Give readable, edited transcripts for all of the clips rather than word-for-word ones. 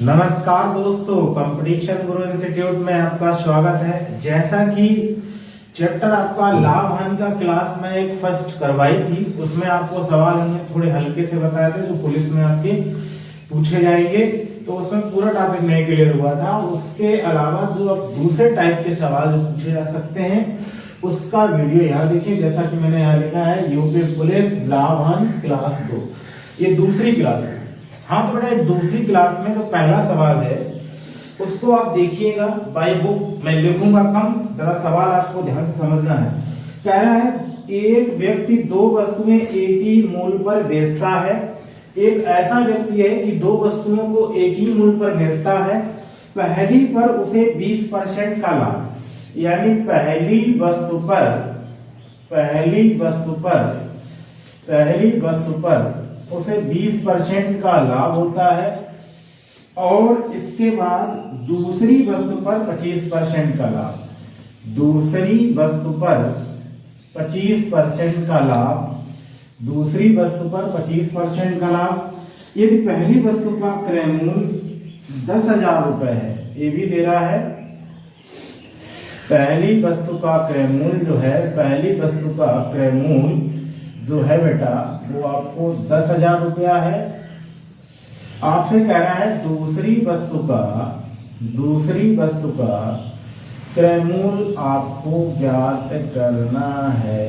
नमस्कार दोस्तों, कंपटीशन गुरु इंस्टीट्यूट में आपका स्वागत है। जैसा कि चैप्टर आपका लाभ हानि का क्लास में एक फर्स्ट करवाई थी, उसमें आपको सवाल हमने थोड़े हल्के से बताए थे जो पुलिस में आपके पूछे जाएंगे, तो उसमें पूरा टॉपिक नहीं क्लियर हुआ था। उसके अलावा जो अब दूसरे टाइप के सवाल जो पूछे जा सकते हैं उसका वीडियो यहाँ देखिए। जैसा कि मैंने यहाँ लिखा है यूपी पुलिस लाभ हानि क्लास 2, ये दूसरी क्लास है। हाँ, तो बेटा दूसरी क्लास में जो पहला सवाल है उसको आप देखिएगा बाय बुक, मैं लिखूंगा कम, जरा सवाल आपको ध्यान से समझना है। कह रहा है एक व्यक्ति दो वस्तुएं एक ही मूल्य पर बेचता है। एक ऐसा व्यक्ति है कि दो वस्तुओं को एक ही मूल्य पर बेचता है। पहली पर उसे 20% का लाभ, यानी पहली वस्तु पर उसे 20% का लाभ होता है और इसके बाद दूसरी वस्तु पर 25% का लाभ, दूसरी वस्तु पर 25% का लाभ, दूसरी वस्तु पर 25% का लाभ। यदि पहली वस्तु का क्रय मूल्य 10,000 रुपए है, ये भी दे रहा है। पहली वस्तु का क्रय मूल्य जो है, पहली वस्तु का क्रय मूल्य जो है बेटा वो आपको 10,000 रुपया है। आपसे कह रहा है दूसरी वस्तु का क्रय मूल्य आपको ज्ञात करना है,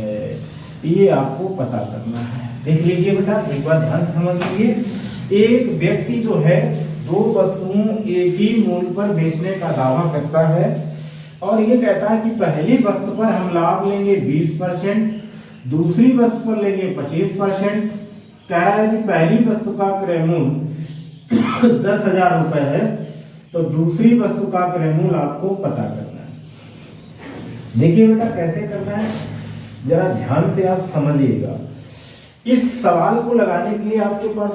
ये आपको पता करना है। देख लीजिए बेटा, एक बार ध्यान से समझ लीजिए। एक व्यक्ति जो है दो वस्तुओं एक ही मूल्य पर बेचने का दावा करता है और ये कहता है कि पहली वस्तु पर हम लाभ लेंगे 20%, दूसरी वस्तु पर लेंगे 25%। कह रहा है कि पहली वस्तु का क्रय मूल्य 10,000 रुपए है, तो दूसरी वस्तु का क्रय मूल्य आपको पता करना है। देखिए बेटा कैसे करना है, जरा ध्यान से आप समझिएगा। इस सवाल को लगाने के लिए आपके पास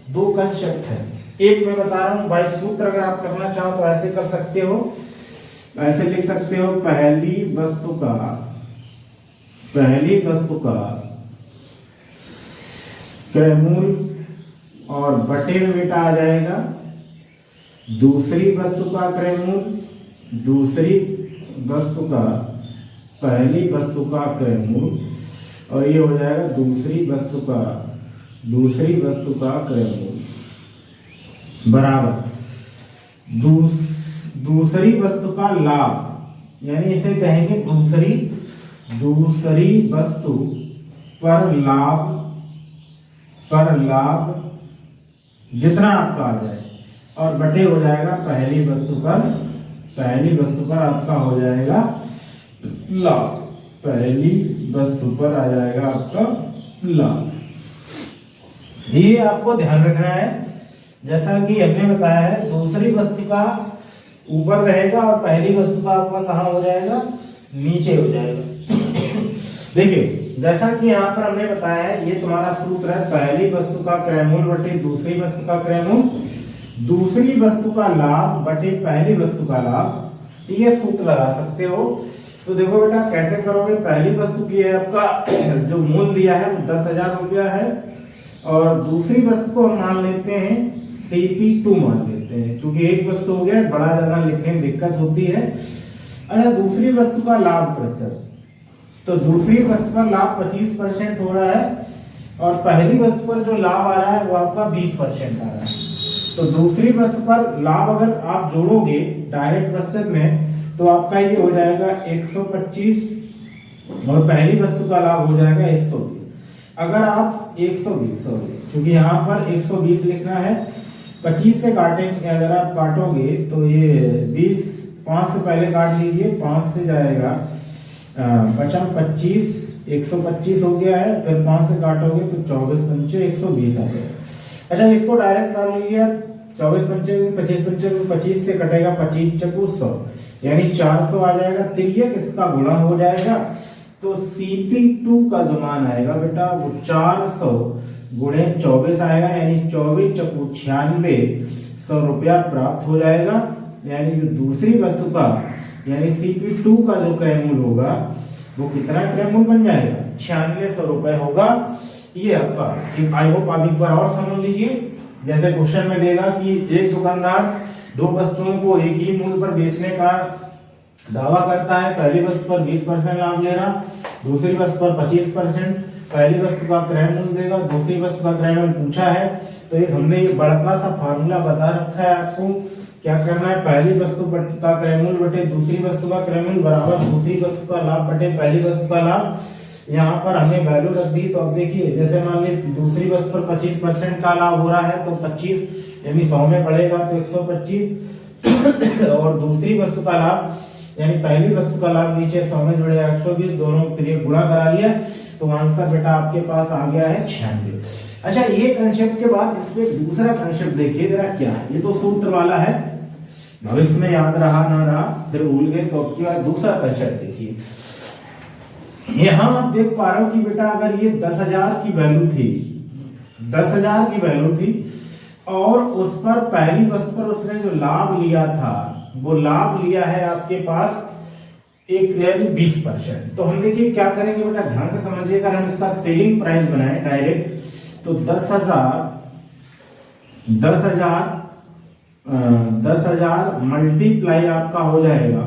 दो कंसेप्ट है। एक मैं बता रहा हूं भाई, सूत्र अगर आप करना चाहो तो ऐसे कर सकते हो, ऐसे लिख सकते हो पहली वस्तु का क्रय मूल्य और बटे में बेटा आ जाएगा दूसरी वस्तु का क्रय मूल्य, दूसरी वस्तु का पहली वस्तु का क्रय मूल्य, और ये हो जाएगा दूसरी वस्तु का क्रय मूल्य बराबर दूसरी वस्तु का लाभ, यानी इसे कहेंगे दूसरी वस्तु पर लाभ जितना आपका आ जाए, और बटे हो जाएगा पहली वस्तु पर आपका हो जाएगा लाभ, पहली वस्तु पर आ जाएगा आपका लाभ। ये आपको ध्यान रखना है। जैसा कि हमने बताया है दूसरी वस्तु का ऊपर रहेगा और पहली वस्तु का आपका कहां हो जाएगा, नीचे हो जाएगा। देखिए जैसा कि यहाँ पर हमने बताया है, ये तुम्हारा सूत्र है पहली वस्तु का क्रय मूल्य बटे दूसरी वस्तु का क्रय मूल्य, दूसरी वस्तु का लाभ बटे पहली वस्तु का लाभ। ये सूत्र लगा सकते हो। तो देखो बेटा कैसे करोगे, पहली वस्तु की है आपका जो मूल्य दिया है वो 10,000 रुपया है और दूसरी वस्तु को हम मान लेते हैं CP2 मान लेते हैं, क्योंकि एक वस्तु हो गया, बड़ा ज्यादा लिखने में दिक्कत होती है। अच्छा, दूसरी वस्तु का लाभ प्रतिशत, तो दूसरी वस्तु पर लाभ 25% हो रहा है और पहली वस्तु पर जो लाभ आ रहा है वो आपका 20% आ रहा है। तो दूसरी वस्तु पर लाभ अगर आप जोड़ोगे डायरेक्ट प्रतिशत में तो आपका ये हो जाएगा 125 और पहली वस्तु का लाभ हो जाएगा 120। अगर आप 120 क्योंकि यहाँ पर 120 लिखना है, 25 से काटेंगे, अगर आप काटोगे तो ये 20, 5 से पहले काट लीजिए, 5 से जाएगा 25, 125 हो गया है, फिर 5 से काटोगे तो 24 पंचे 120 आ गया। अच्छा, इसको डायरेक्ट काट लीजिए, 24 पंचे 25 पंचे 25 से कटेगा 25 चकू 100, यानी 400 आ जाएगा। तिर्यक इसका गुणा हो जाएगा, तो CP2 का जो मान आएगा बेटा वो 400 गुणे 24 आएगा, यानी 24 चकू 96 100 रुपया प्राप्त हो जाएगा। यानी जो दूसरी वस्तु का यानी CP2 का जो क्रय मूल्य होगा वो कितना क्रय मूल्य बन जाएगा, 9600 रुपए होगा। ये आपका एक, आई होप आप एक बार और समझ लीजिए। जैसे क्वेश्चन में देगा कि एक दुकानदार दो वस्तुओं को एक ही मूल्य पर बेचने का दावा करता है। पहली वस्तु पर 20% लाभ ले रहा, दूसरी वस्तु पर 25%। पहली वस्तु का क्रय मूल्य देगा, दूसरी वस्तु का क्रय मूल्य पूछा है। तो ये हमने ये बड़ा सा फार्मूला बता रखा है आपको। क्या करना है, पहली वस्तु का क्रय मूल्य बटे दूसरी वस्तु का क्रय मूल्य बराबर दूसरी वस्तु का लाभ बटे पहली वस्तु का लाभ। यहाँ पर हमने वैल्यू रख दी। तो अब देखिए, जैसे मान ली दूसरी वस्तु पर 25% का लाभ हो रहा है, तो 25 यानी 100 में बढ़ेगा तो 125 और दूसरी वस्तु का लाभ यानी पहली वस्तु का लाभ नीचे 100 में जुड़ेगा 120, दोनों के गुणा करा लिया तो आंसर बेटा आपके पास आ गया है 96। अच्छा, ये कंसेप्ट के बाद इसमें दूसरा कंसेप्ट देखिए जरा क्या है। ये तो सूत्र वाला है, भविष्य में याद रहा ना रहा फिर भूल गए, तो अब क्या दूसरा कंसेप्ट देखिए। यहाँ आप देख पा रहे हो कि बेटा अगर ये 10,000 की वैल्यू थी, 10,000 की वैल्यू थी और उस पर पहली वस्तु पर उसने जो लाभ लिया था वो लाभ लिया है आपके पास एक 20%। तो हम देखिए क्या करेंगे बेटा, ध्यान से समझिएगा। हम इसका सेलिंग प्राइस बनाए डायरेक्ट, तो 10,000 मल्टीप्लाई आपका हो जाएगा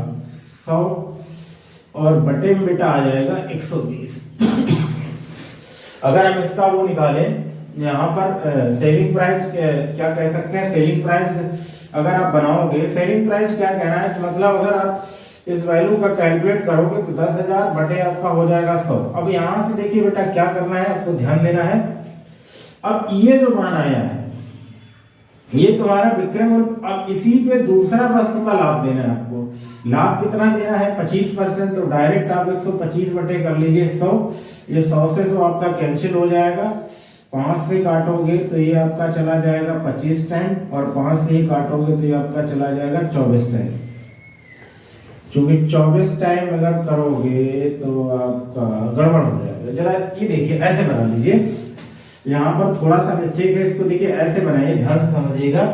100 और बटे में बेटा आ जाएगा 120। अगर हम इसका वो निकालें यहाँ पर सेलिंग प्राइस क्या कह सकते हैं, सेलिंग प्राइस अगर आप बनाओगे, सेलिंग प्राइस क्या कहना है, मतलब अगर आप इस वैल्यू का कैलकुलेट करोगे तो 10,000 बटे आपका हो जाएगा 100। अब यहां से देखिए बेटा क्या करना है, आपको ध्यान देना है। अब ये जो मान आया है ये तुम्हारा विक्रय मूल्य। अब इसी पे दूसरा वस्तु का लाभ देना है आपको। लाभ कितना देना है, 25%। तो डायरेक्ट आप 125 बटे कर लीजिए 100। ये 100 से 100 आपका कैंसिल हो जाएगा। 5 से काटोगे तो ये आपका चला जाएगा 25 टाइम, और 5 से ही काटोगे तो ये आपका चला जाएगा 24 टाइम। क्योंकि 24 टाइम अगर करोगे तो आपका गड़बड़ हो जाएगा। जरा ये देखिए, ऐसे बना लीजिए। यहाँ पर थोड़ा सा मिस्टेक है, इसको देखिए ऐसे बनाइए, ध्यान से समझिएगा।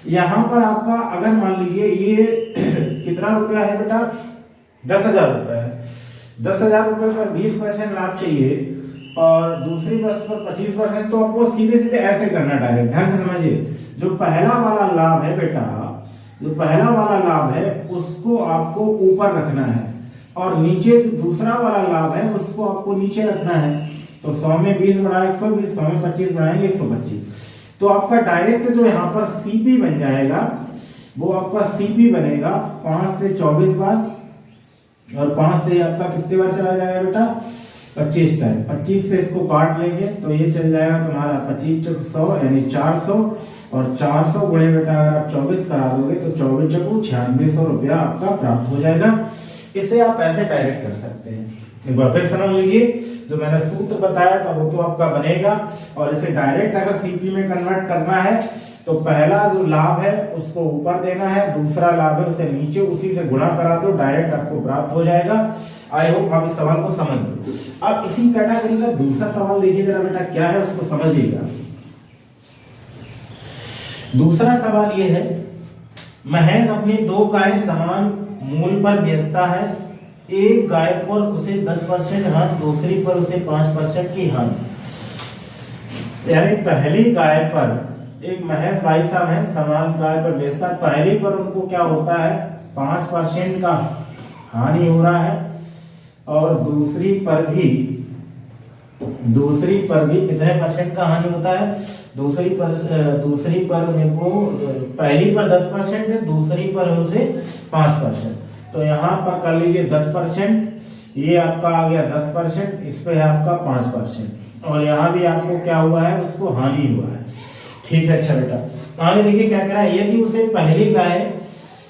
यहाँ पर आपका अगर मान लीजिए ये कितना रुपया है बेटा, 10,000 रुपया है। 10,000 रुपये पर 20% लाभ चाहिए और दूसरी वस्तु पर 25%। तो आपको सीधे सीधे ऐसे करना है डायरेक्ट, ध्यान से समझिए। जो पहला वाला लाभ है बेटा, जो पहला वाला लाभ है उसको आपको ऊपर रखना है और नीचे जो दूसरा वाला लाभ है उसको आपको नीचे रखना है। तो 100 में 20 बढ़ाए 120, 100 में 25 बढ़ाएंगे 125। तो आपका डायरेक्ट जो यहाँ पर सीपी बन जाएगा वो आपका सीपी बनेगा 5 से 24 बार, और 5 से आपका कितने बार चला जाएगा बेटा, 25 टाइम। 25 से इसको काट लेंगे तो ये चल जाएगा तुम्हारा 25 चौक 100 यानी 400, और 400 गुणे बेटा अगर आप 24 करा दोगे तो 24 चौको 9600 रुपया आपका प्राप्त हो जाएगा। इसे आप ऐसे डायरेक्ट कर सकते हैं। एक बार फिर समझ लीजिए, जो मैंने सूत्र बताया था वो तो आपका बनेगा, और इसे डायरेक्ट अगर सीपी में कन्वर्ट करना है तो पहला जो लाभ है उसको ऊपर देना है, दूसरा लाभ है उसे नीचे, उसी से गुणा करा दो, डायरेक्ट आपको प्राप्त हो जाएगा। आई होप आप इस सवाल को समझ लो। अब इसी कैटेगरी का दूसरा सवाल देखिए जरा बेटा क्या है, उसको समझिएगा। दूसरा सवाल ये है, महेश अपनी 2 गाय समान मूल्य पर बेचता है। एक गाय पर उसे 10% हाथ, दूसरी पर उसे 5% की हाथ। यानी पहली गाय पर एक महेश भाई साहब है, समान गाय पर बेचता है। पहली पर उनको क्या होता है, 5% का हानि हो रहा है, और दूसरी पर भी कितने परसेंट का हानि होता है, दूसरी पर उनको पहली पर 10% है, दूसरी पर उसे 5%। तो यहाँ पर कर लीजिए 10%, ये आपका आ गया 10%, इस पे है आपका 5%, और यहाँ भी आपको क्या हुआ है, उसको हानि हुआ है। ठीक है, अच्छा बेटा आगे देखिए क्या कह रहा है। यदि उसे पहली गाय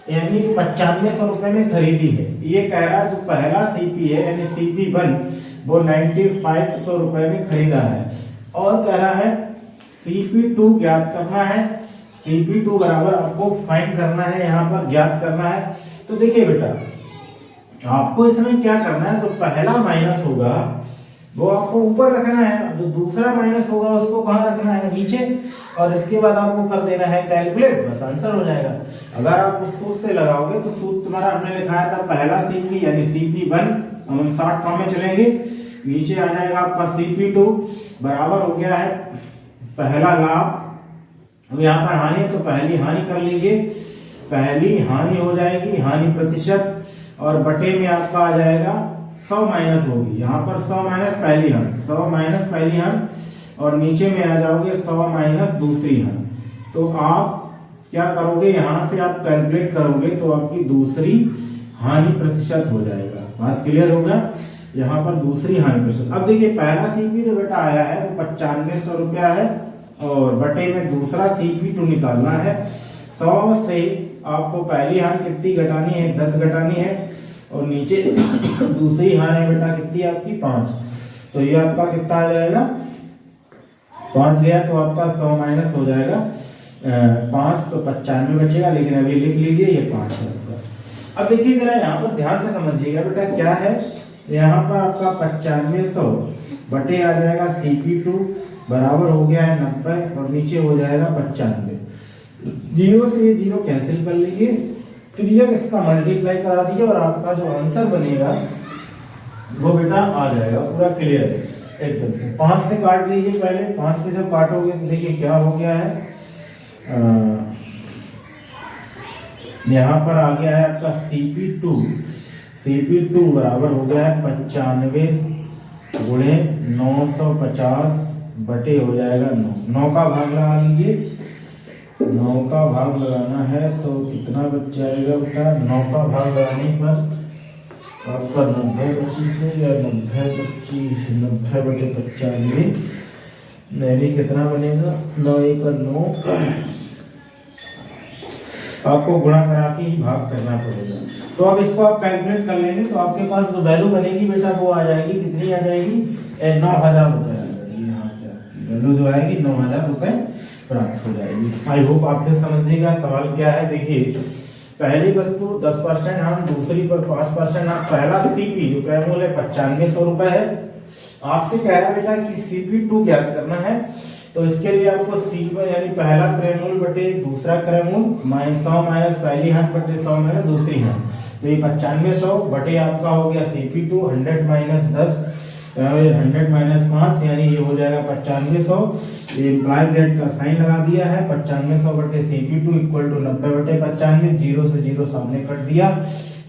यानी 9500 रुपए में खरीदी है, ये कह रहा है जो पहला सीपी है यानी CP1 वो 9500 रुपए में खरीदा है, और कह रहा है CP2 ज्ञात करना है। CP2 बराबर आपको फाइंड करना है, यहाँ पर ज्ञात करना है। तो देखिए बेटा आपको इसमें क्या करना है, जो पहला माइनस होगा वो आपको ऊपर रखना है, जो दूसरा माइनस होगा उसको कहाँ रखना है, नीचे, और इसके बाद आपको कर देना है कैलकुलेट, बस आंसर हो जाएगा। अगर आप उस सूत्र से लगाओगे तो सूत्र तुम्हारा हमने लिखाया था पहला CP यानी CP1, हम 60 फॉर्म में चलेंगे, नीचे आ जाएगा आपका CP2 बराबर हो गया है पहला लाभ अब यहाँ पर हानि है तो पहली हानि कर लीजिए, पहली हानि हो जाएगी, हानि प्रतिशत, और बटे में आपका आ जाएगा 100 माइनस होगी, यहाँ पर 100 माइनस पहली हानि, 100 माइनस पहली हानि, और नीचे में आ जाओगे 100 माइनस दूसरी हानि। तो आप क्या करोगे, यहाँ से आप कैलकुलेट करोगे तो आपकी दूसरी हानि प्रतिशत हो जाएगा। बात क्लियर होगा, यहाँ पर दूसरी हानि प्रतिशत। अब देखिए पहला सीपी जो बेटा आया है वो 9500 रुपया है, और बटे में दूसरा CP2 निकालना है। 100 से आपको पहली हानि कितनी घटानी है, 10 घटानी है, और नीचे दूसरी हानि बेटा कितनी आपकी 5। तो ये आपका कितना आ जाएगा, 5 गया तो आपका 100 माइनस हो जाएगा 5, तो 95 बचेगा, लेकिन अभी लिख लीजिए ये 5 है। अब देखिए जरा यहाँ पर ध्यान से समझिएगा बेटा क्या है, यहाँ पर आपका 9500 बटे आ जाएगा CP2 बराबर हो गया है 90, और नीचे हो जाएगा 95। जीरो से ये जीरो कैंसिल कर लीजिए, त्रिज्यक इसका मल्टीप्लाई करा दीजिए, और आपका जो आंसर बनेगा वो बेटा आ जाएगा पूरा क्लियर है एकदम से। 5 से काट लीजिए पहले, 5 से जब काटोगे तो देखिए क्या हो गया है, यहाँ पर आ गया है आपका CP2 बराबर हो गया है 95 गुणे 950 बटे हो जाएगा 9 का भाग लगा लीजिए, 9 का भाग लगाना है तो कितना बच जाएगा बेटा, 9 का भाग लगाने पर आपका 90 25 है, या 90 25, 90 बटे 95 नहीं कितना बनेगा, 9 1 9, आपको गुणा करा के ही भाग करना पड़ेगा। तो अब इसको आप कैलकुलेट कर लेंगे तो आपके पास जो वैल्यू बनेगी बेटा वो आ जाएगी, कितनी आ जाएगी, 9000 रुपये आ जाएगी। यहाँ से आपकी वैल्यू जो आएगी 9000 रुपये प्राप्त हो जाएगी। आई होप आपने समझिएगा सवाल क्या है। देखिए पहली वस्तु 10% हम, दूसरी पर 5% हम। पहला CP जो क्रयमूल्य है 9500 रुपए है। आपसे कह रहा बेटा कि CP2 ज्ञात करना है, तो इसके लिए आपको C1 यानी पहला क्रयमूल्य बटे दूसरा क्रयमूल्य 100 माइनस पहली हाथ बटे 100 माइनस दूसरी हाथ, तो ये 9500 बटे आपका हो गया CP2 100 माइनस 10 100 माइनस 5 यानी ये हो जाएगा 9500। ये इम्प्लाइड दैट का साइन लगा दिया है, 9500 बटे CP2 इक्वल टू 90 बटे 95, जीरो से जीरो सामने कट दिया,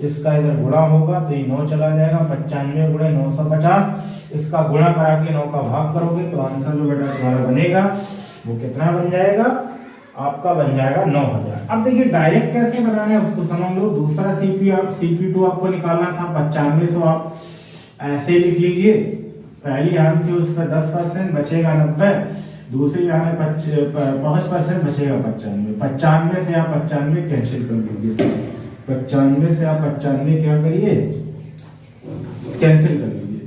इसका इधर गुणा होगा तो ये 9 चला जाएगा, 95 गुणे 950, इसका गुणा करा के 9 का भाग करोगे तो आंसर जो बेटा तुम्हारा बनेगा वो कितना बन जाएगा, आपका बन जाएगा 9000। अब देखिए डायरेक्ट कैसे बनाना है उसको समझ लो। दूसरा CP2 आपको निकालना था 9500, आप ऐसे लिख लीजिए, पहली हाथ थी उस पर 10% बचेगा 90, दूसरी हाथ 5% बचेगा 95। 95 से आप 95 कैंसिल कर दीजिए, 95 से आप 95 क्या करिए कैंसिल कर लीजिए।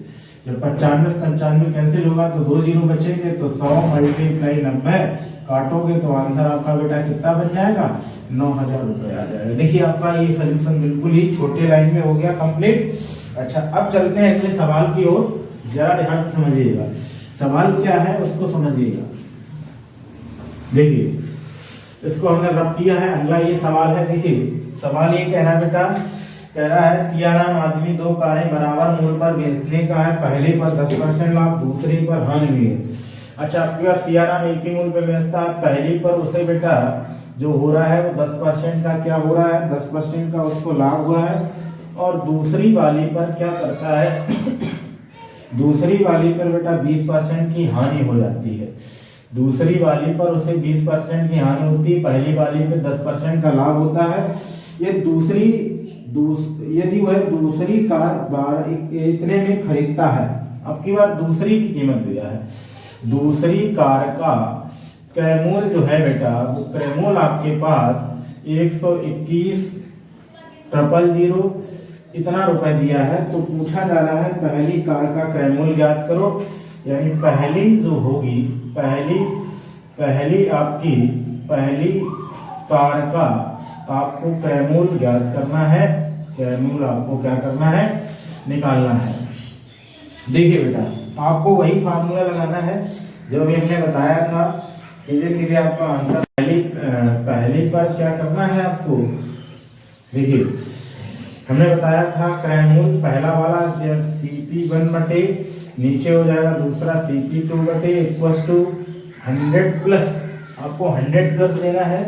जब 95 95 कैंसिल होगा तो 2 जीरो बचेंगे, तो 100 मल्टीप्लाई 90 काटोगे तो आंसर आपका बेटा कितना बन जाएगा, 9000 रुपये आ जाएगा। देखिए आपका ये सोल्यूशन बिल्कुल ही छोटे लाइन में हो गया कंप्लीट। अच्छा अब चलते हैं अगले सवाल की ओर, जरा ध्यान से समझिएगा सवाल क्या है उसको समझिएगा। देखिए इसको हमने रब किया है, अगला ये सवाल है। देखिए सवाल ये कह रहा है बेटा, कह रहा है सियाराम आदमी 2 कारें बराबर मूल्य पर बेचने का है, पहले पर 10% लाभ, दूसरे पर हानि हुई है। अच्छा अब यार सियाराम एक ही मूल्य पर बेचता है, पहली पर उसे बेटा जो हो रहा है वो 10% का क्या हो रहा है, 10% का उसको लाभ हुआ है, और दूसरी वाली पर क्या करता है दूसरी वाली पर बेटा 20% की हानि हो जाती है। दूसरी वाली पर उसे 20% की हानि होती है, पहली वाली पे 10% का लाभ होता है। ये यदि वह दूसरी कार इतने में खरीदता है, अब की बार दूसरी की कीमत दिया है, दूसरी कार का क्रयमूल्य जो है बेटा वो क्रयमूल्य आपके पास 121,000 इतना रुपए दिया है, तो पूछा जा रहा है पहली कार का क्रयमूल्य ज्ञात करो। यानी पहली जो होगी पहली आपकी पहली कार का आपको क्रयमूल्य ज्ञात करना है, क्रयमूल्य आपको क्या करना है, निकालना है। देखिए बेटा आपको वही फार्मूला लगाना है जो अभी हमने बताया था, सीधे सीधे आपका आंसर पहली पर क्या करना है आपको। देखिए हमने बताया था क्रयमूल्य पहला वाला CP1 बटे नीचे हो जाएगा दूसरा CP2 बटे इक्वल्स टू 100 प्लस आपको 100 प्लस देना है,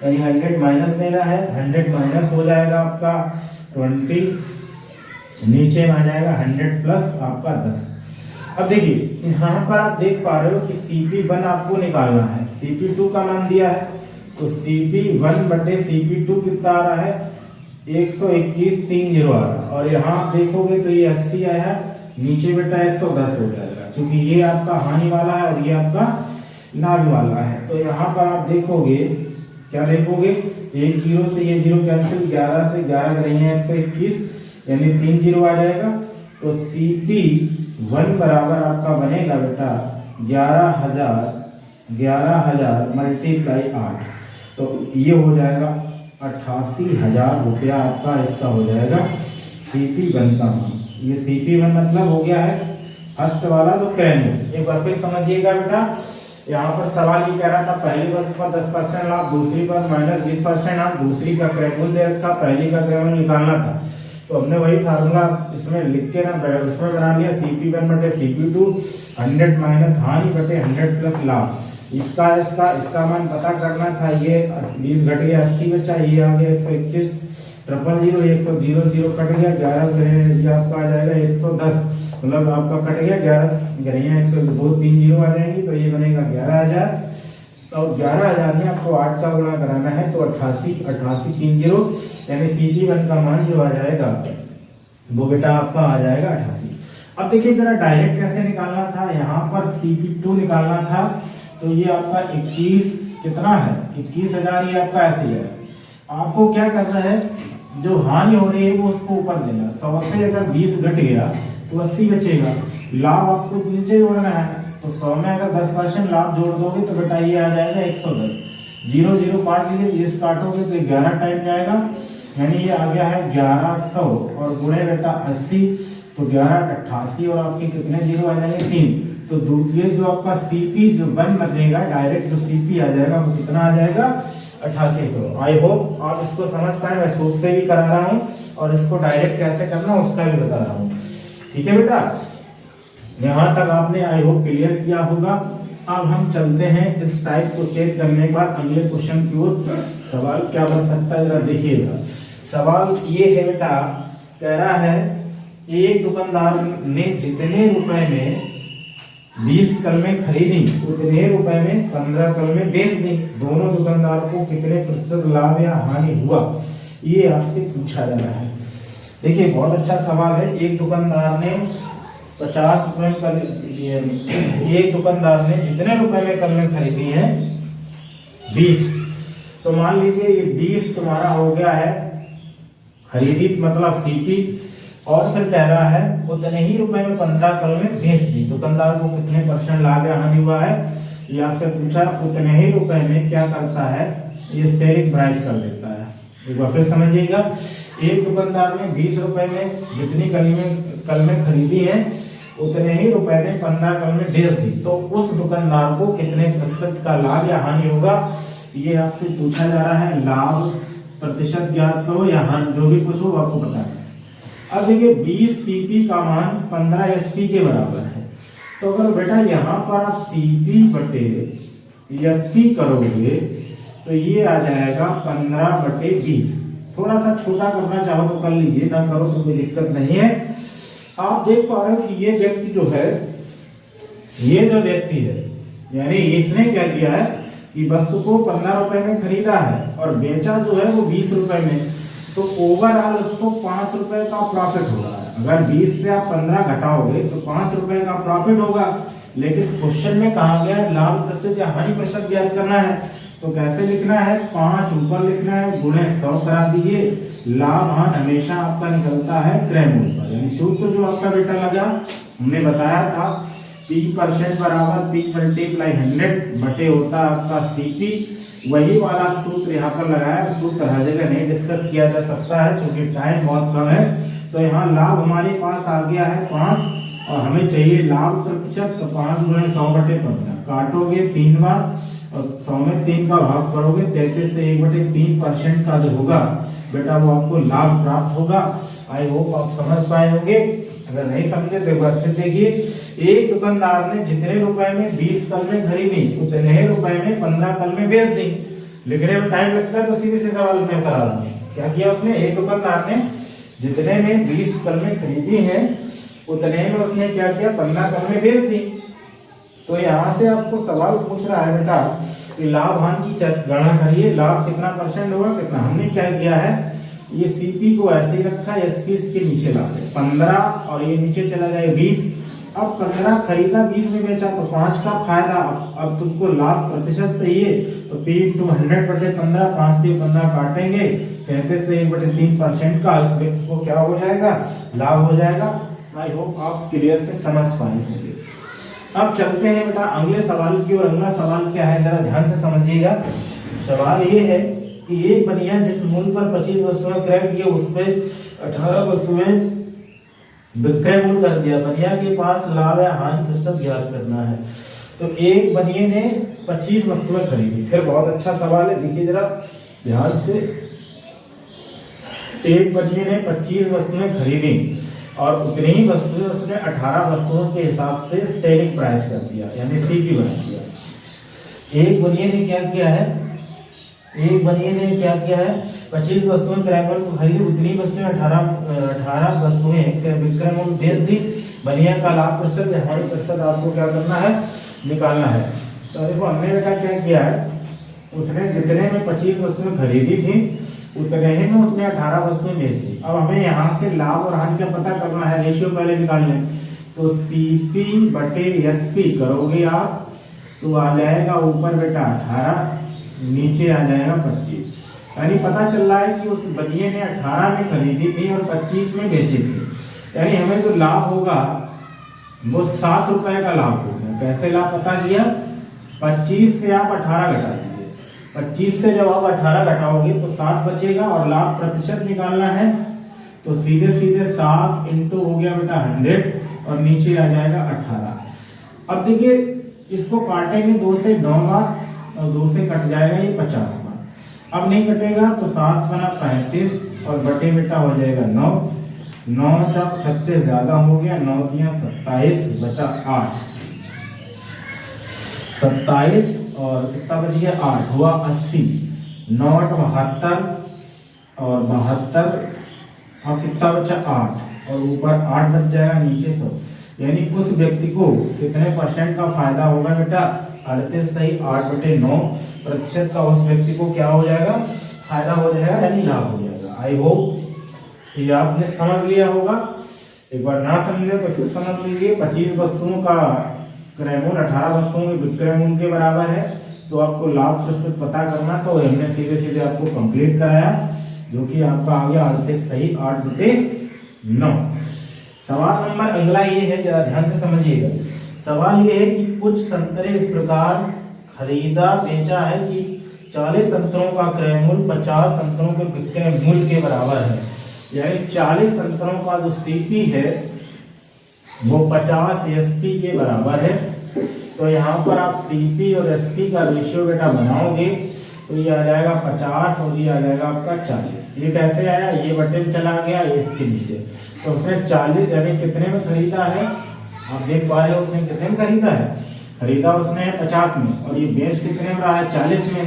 यानी 100 माइनस देना है। 100 माइनस हो जाएगा आपका 20, नीचे में आ जाएगा 100 प्लस आपका 10। अब देखिए यहाँ पर आप देख पा रहे हो कि CP1 आपको निकालना है, CP2 का मान दिया है, तो CP1 बटे CP2 कितना आ रहा है 121,30 आ रहा है। और यहाँ आप देखोगे तो ये 80 आया है, नीचे बेटा 110 हो जाएगा, क्योंकि ये आपका हानि वाला है और ये आपका लाभ वाला है। तो यहाँ पर आप देखोगे, क्या देखोगे, एक जीरो से ये जीरो कैंसिल, 11 से 11 करेंगे 121, यानी 3 जीरो आ जाएगा। तो CP1 बराबर आपका बनेगा बेटा 11,000 मल्टीप्लाई 8, तो ये हो जाएगा 88,000 रुपया आपका इसका हो जाएगा CP1 का मान। ये CP1 मतलब हो गया है फर्स्ट वाला जो क्रैमूल। एक बार फिर समझिएगा बेटा, यहाँ पर सवाल ये कह रहा था पहली वस्तु पर 10% लाभ, दूसरी पर -20% लाभ, दूसरी का क्रैमूल दे रखा, पहली का क्रैमूल निकालना था। तो हमने वही फार्मूला इसमें लिख के ना उसमें बना लिया, CP1 बटे CP2, 100 माइनस हानि बटे 100 प्लस लाभ। इसका मान पता करना था, ये 20 घट गया 80 बचा, ये आ गया 121, 000 100 कट गया, 11 ये आपका आ जाएगा 110, मतलब आपका कट गया 11 गरिया 102, 3 जीरो आ जाएंगी, तो ये बनेगा 11,000। और 11,000 में आपको 8 का गुणा कराना है, तो 88 3 जीरो, यानी CP1 का मान जो आ जाएगा वो बेटा आपका आ जाएगा 88। अब देखिए जरा डायरेक्ट कैसे निकालना था, यहाँ पर CP2 निकालना था, तो ये आपका 21 कितना है 21,000, ये आपका ऐसे ही है। आपको क्या करना है, जो हानि हो रही है वो उसको ऊपर देना, 100 से अगर 20 घट गया तो 80 बचेगा, लाभ आपको नीचे जोड़ना है, तो 100 में अगर 10% लाभ जोड़ दोगे तो बेटा ये आ जाएगा 110, 0 0 काट लीजिए, इस काटोगे तो 11 टाइम जाएगा, यानी ये आ गया है 1100 और गुणे बेटा 80, तो 11 88 और आपके कितने जीरो आ जाएंगे 3। तो ये जो आपका CP1 बनेगा, डायरेक्ट जो CP आ जाएगा वो कितना आ जाएगा 8800। आई होप आप इसको समझ पाए, मैं सोच से भी करा रहा हूँ और इसको डायरेक्ट कैसे करना उसका भी बता रहा हूँ, ठीक है बेटा। यहाँ तक आपने आई होप क्लियर किया होगा। अब हम चलते हैं इस टाइप को चेक करने के बाद अगले क्वेश्चन की ओर। सवाल क्या बन सकता है जरा देखिएगा। सवाल ये है बेटा, कह रहा है एक दुकानदार ने जितने रुपए में 20 कलमें खरीदी उतने रुपए में 15 कलमें बेच दी, दोनों दुकानदार को कितने प्रतिशत लाभ या हानि हुआ, ये आपसे पूछा जा रहा है। देखिए बहुत अच्छा सवाल है। एक दुकानदार ने 50 रुपए में एक दुकानदार ने जितने रुपए में कलमें खरीदी हैं 20, तो मान लीजिए ये 20 तुम्हारा हो गया है खरीदी मतलब CP, और फिर कह रहा है उतने ही रुपए में 15 कलमें बेच दी, दुकानदार को कितने % लाभ या हानि हुआ है, ये आपसे पूछा। उतने ही रुपए में क्या करता है, ये शेयरिंग प्राइस कर देता है। एक बार फिर समझिएगा, एक दुकानदार ने 20 रुपए में जितनी कलमें खरीदी है उतने ही रुपए में 15 कलमें बेच दी, तो उस दुकानदार को कितने प्रतिशत का लाभ या हानि होगा, ये आपसे पूछा जा रहा है। लाभ प्रतिशत ज्ञात करो या हानि, जो भी कुछ हो आपको पता है। अब देखिए 20 CP का मान 15 SP के बराबर है, तो अगर बेटा यहाँ पर आप CP बटे SP करोगे तो ये आ जाएगा 15 बटे 20। थोड़ा सा छोटा करना चाहो तो कर लीजिए, ना करो तो कोई दिक्कत नहीं है। आप देख पा रहे हो कि ये व्यक्ति जो है, ये जो व्यक्ति है, यानी इसने क्या किया है कि वस्तु को 15 रुपए में खरीदा है और बेचा जो है वो 20 रुपए में, तो ओवरऑल उसको 5 रुपए का प्रॉफिट हो रहा है। अगर 20 से आप 15 घटाओगे तो 5 रुपए का प्रॉफिट होगा, लेकिन क्वेश्चन में कहा गया है लाभ प्रतिशत या हानि प्रतिशत ज्ञात करना है, तो कैसे लिखना है, 5 ऊपर लिखना है, गुणे 100 करा दीजिए। लाभ हान हमेशा आपका निकलता है क्रयमूल्य पर, यानी सूत्र जो आपका बेटा लगा हमने बताया था P% बराबर P मल्टीप्लाई 100 बटे होता है आपका CP, वही वाला सूत्र यहाँ पर लगाया। सूत्र हर जगह नहीं डिस्कस किया जा सकता है क्योंकि टाइम बहुत कम है। तो यहाँ लाभ हमारे पास आ गया है 5 और हमें चाहिए लाभ प्रतिशत, तो 5 गुणे 100 बटे 15 काटोगे 3 बार और 100 में 3 का भाग करोगे 33 से 1/3% का जो होगा बेटा वो आपको लाभ प्राप्त होगा। आई होप आप समझ पाए होंगे। अगर नहीं समझे तो एक बार फिर देखिए, एक दुकानदार ने जितने रुपए में 20 कलमें खरीदी उतने ही रुपए में 15 कलमें बेच दी। लिखने में टाइम लगता है तो सीधे से सवाल में करा रहा हूं। क्या किया उसने, एक दुकानदार ने जितने में 20 कलमें खरीदी हैं उतने में उसने क्या किया, 15 कलमें बेच दी। तो यहाँ से आपको सवाल पूछ रहा है बेटा कि लाभ हानि की गणना करिए, लाभ कितना परसेंट होगा कितना। हमने क्या किया है, ये सीपी को ऐसे ही रखा, एसपी इसके नीचे लाते 15 और ये नीचे चला जाए 20। अब 15 खरीदा 20 में बेचा तो 5 का फायदा। अब तुमको लाभ प्रतिशत चाहिए तो P × 100/15, 5 से 15 काटेंगे 33 से 1/3% का इस व्यक्ति को क्या हो जाएगा, लाभ हो जाएगा। आई होप आप क्लियर से समझ पाए होंगे। अब चलते हैं बेटा अगले सवाल की ओर। अगला सवाल क्या है जरा ध्यान से समझिएगा। सवाल ये है कि एक बनिया जिस मूल्य पर 25 वस्तुएं क्रय की उस पे 18 वस्तुएं विक्रय मूल्य कर दिया। बनिया के पास लाभ या हानि प्रतिशत ज्ञात करना है। तो एक बनिए ने 25 वस्तुएं खरीदी। फिर बहुत अच्छा सवाल है, देखिए जरा ध्यान से। एक बनिए ने 25 वस्तुएं खरीदी और उतनी ही वस्तुएं उसने 18 वस्तुओं के हिसाब से सेलिंग प्राइस कर दिया, यानी सीपी बना दिया। एक बनिए ने क्या किया है, एक बनिए ने क्या किया है, 25 वस्तुएं क्रय मूल्य को खरीदी, उतनी वस्तुएं 18 वस्तुएं विक्रय मूल्य बेच दी। बनिया का लाभ प्रतिशत या हानि प्रतिशत आपको क्या करना है, निकालना है। तो देखो हमने बेटा क्या किया है, उसने जितने में 25 वस्तुएं खरीदी थी उतने ही में उसने 18 वस्तुएं बेच दी। अब हमें यहाँ से लाभ और हानि का पता करना है, रेशियो पहले निकाल लें। तो CP/SP करोगे आप तो आ जाएगा ऊपर बेटा 18, नीचे आ जाएगा 25। यानी पता चल रहा है कि उस बनिए ने 18 में खरीदी थी और 25 में बेची थी। यानी हमें जो लाभ होगा वो 7 रुपए का लाभ हो गया। कैसे लाभ पता किया, 25 से आप 18 घटा दीजिए। 25 से जब आप 18 घटाओगे तो 7 बचेगा और लाभ प्रतिशत निकालना है। तो सीधे सीधे 7 इंटू हो गया बेटा 100 और नीचे आ जाएगा 18। अब देखिए इसको काटेंगे 2 से 9 बार और 2 से कट जाएगा ये 50 बार। अब नहीं कटेगा तो 7 बना 35 और बटे बेटा हो जाएगा 9। 9 × 36 ज्यादा हो गया, 9 × 27 बचा 8। 27 और कितना बच गया 8 हुआ 80। 9 × 72 और 72 और कितना बचा 8 और ऊपर 8 बच जाएगा नीचे 100। यानी उस व्यक्ति को कितने परसेंट का फायदा होगा बेटा, 38 सही 8/9% का उस व्यक्ति को क्या हो जाएगा, फायदा हो जाएगा, यानी लाभ हो जाएगा। आई होप ये आपने समझ लिया होगा। एक बार ना समझे तो फिर समझ लीजिए। 25 वस्तुओं का क्रय मूल्य 18 वस्तुओं के विक्रय मूल्य के बराबर है। तो आपको लाभ प्रतिशत पता करना, तो हमने सीधे सीधे आपको कंप्लीट कराया, जो कि आपका आ गया 38 सही 8/9। सवाल नंबर अगला ये है, जरा ध्यान से समझिएगा। सवाल ये है कि कुछ संतरे इस प्रकार खरीदा बेचा है कि 40 संतरों का क्रय मूल्य 50 संतरों के विक्रय मूल्य के बराबर है। यानी 40 संतरों का जो सीपी है वो 50 एसपी के बराबर है। तो यहाँ पर आप सीपी और एसपी का रेशियो बेटा बनाओगे तो ये आ जाएगा 50 और ये आ जाएगा आपका 40। ये कैसे आया, ये बटे में चला गया, ये इसके नीचे। तो उसने 40 यानी कितने में खरीदा है, आप देख पा रहे हो उसने कितने में खरीदा है, खरीदा उसने 50 में और ये बेच कितने में रहा है 40 में।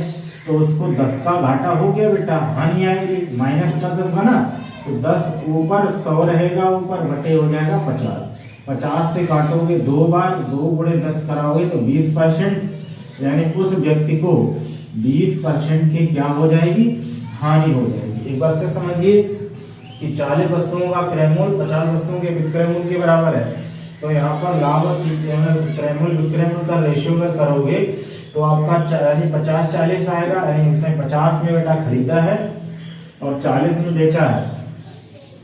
तो उसको 10 का घाटा हो गया बेटा, हानि आएगी, माइनस का 10 बना तो 10 ऊपर 100 रहेगा, ऊपर बटे हो जाएगा 50। 50 से काटोगे 2 बार, 2 × 10 कराओगे तो 20%। यानी उस व्यक्ति को 20% की क्या हो जाएगी, हानि हो जाएगी। एक बार से समझिए कि 40 वस्तुओं का क्रय मूल्य 50 वस्तुओं के विक्रय मूल्य के बराबर है। तो यहाँ पर लाभ और क्रय मूल्य विक्रय मूल्य का रेशियो अगर करोगे तो आपका यानी 50-40 आएगा। यानी उसने 50 में बेटा खरीदा है और 40 में बेचा है,